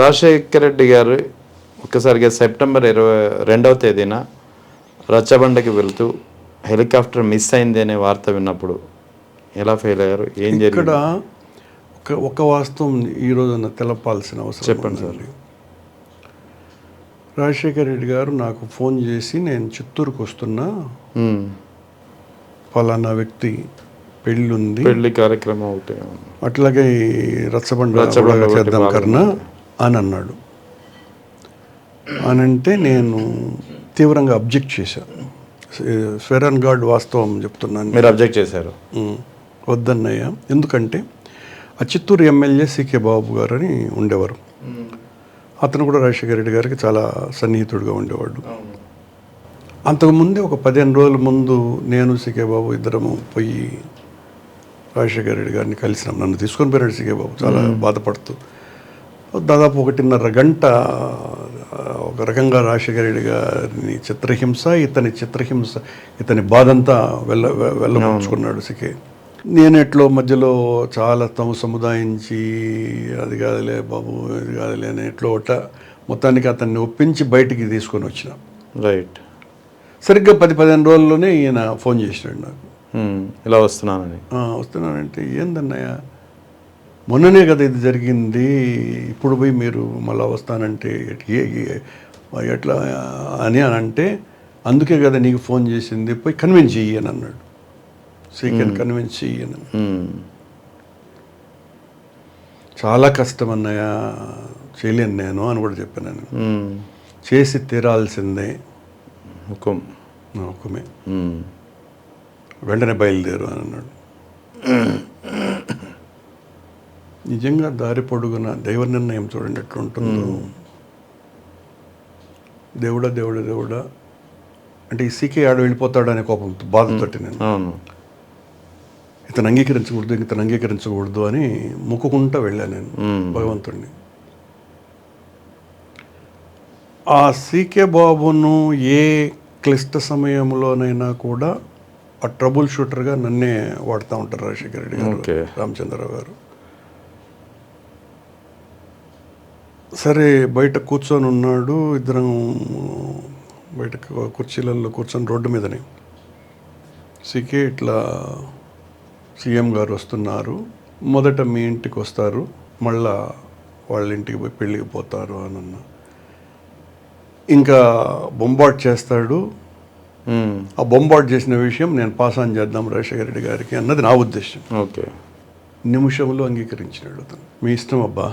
రాజశేఖర రెడ్డి గారు ఒక్కసారిగా సెప్టెంబర్ 22వ తేదీన రచ్చబండకి వెళ్తూ హెలికాప్టర్ మిస్ అయింది అనే వార్త విన్నప్పుడు ఎలా ఫెయిల్ అయ్యారు? ఏం జరిగింది? ఇక్కడ ఒక వాస్తవం ఈరోజున తెలపాల్సిన అవసరం చెప్పండి సార్. రాజశేఖర రెడ్డి గారు నాకు ఫోన్ చేసి, నేను చిత్తూరుకు వస్తున్నా, ఫలానా వ్యక్తి పెళ్ళి కార్యక్రమం ఒకటి, అట్లాగే రచ్చబండ చేద్దాం కర్ణ అని అన్నాడు. అని అంటే నేను తీవ్రంగా అబ్జెక్ట్ చేశాను. స్వెరన్ గార్డ్ వాస్తవం చెప్తున్నాను. మీరు అబ్జెక్ట్ చేశారు? వద్దన్నయ్య. ఎందుకంటే ఆ చిత్తూరు ఎమ్మెల్యే సికే బాబు గారు అని ఉండేవారు. అతను కూడా రాజశేఖర రెడ్డి గారికి చాలా సన్నిహితుడిగా ఉండేవాడు. అంతకుముందే ఒక 15 రోజుల ముందు నేను సికే బాబు ఇద్దరము పోయి రాజశేఖర రెడ్డి గారిని కలిసినాం. నన్ను తీసుకొని పోయాడు సికే బాబు చాలా బాధపడుతూ. దాదాపు 1.5 గంట ఒక రకంగా రాజశేఖర రెడ్డి గారిని చిత్రహింస ఇతని బాధంతా వెళ్ళబుచ్చుకున్నాడు సికే. నేను ఎట్లో మధ్యలో చాలా సముదాయించి, అది కాదులే బాబు, ఇది కాదులే అని ఎట్లో మొత్తానికి అతన్ని ఒప్పించి బయటికి తీసుకొని వచ్చిన. రైట్. సరిగ్గా 10-15 రోజుల్లోనే ఈయన ఫోన్ చేసినాడు నాకు, ఇలా వస్తున్నానంటే, ఏందన్నయ్య మొన్ననే కదా ఇది జరిగింది, ఇప్పుడు పోయి మీరు మళ్ళీ వస్తానంటే ఎట్లా అని అంటే, అందుకే కదా నీకు ఫోన్ చేసింది, పోయి కన్విన్స్ చెయ్యి అని అన్నాడు. సీకెన్ కన్విన్స్ చెయ్యి అని. చాలా కష్టం అన్నయ్య, చేయలేను నేను అని కూడా చెప్పాను. నేను చేసి తీరాల్సిందే, హుకుమే, వెంటనే బయలుదేరు అని అన్నాడు. నిజంగా దారి పొడుగున దైవ నిర్ణయం చూడండి ఎట్లా ఉంటుందో. దేవుడా అంటే ఈ సీకే ఆడ వెళ్ళిపోతాడు అనే కోపం, బాధతోటి నేను ఇతను అంగీకరించకూడదు అని మొక్కుకుంటూ వెళ్ళాను నేను భగవంతుడిని. ఆ సీకే బాబును ఏ క్లిష్ట సమయంలోనైనా కూడా ఆ ట్రబుల్ షూటర్గా నన్నే వాడుతూ ఉంటారు రాజశేఖర రెడ్డి గారు, రామచంద్రరావు గారు. సరే, బయట కూర్చొని ఉన్నాడు, ఇద్దరం బయట కుర్చీలలో కూర్చొని రోడ్డు మీదనే. సీకే ఇట్లా సీఎం గారు వస్తున్నారు, మొదట మీ ఇంటికి వస్తారు, మళ్ళా వాళ్ళ ఇంటికి పోయి పెళ్ళికి పోతారు అని అన్నా. ఇంకా బొంబాట్ చేస్తాడు, ఆ బొంబాట్ చేసిన విషయం నేను పాస్ ఆన్ చేద్దాం రాజశేఖర రెడ్డి గారికి అన్నది నా ఉద్దేశం. నిమిషంలో అంగీకరించినాడు అతను. మీ ఇష్టం అబ్బా,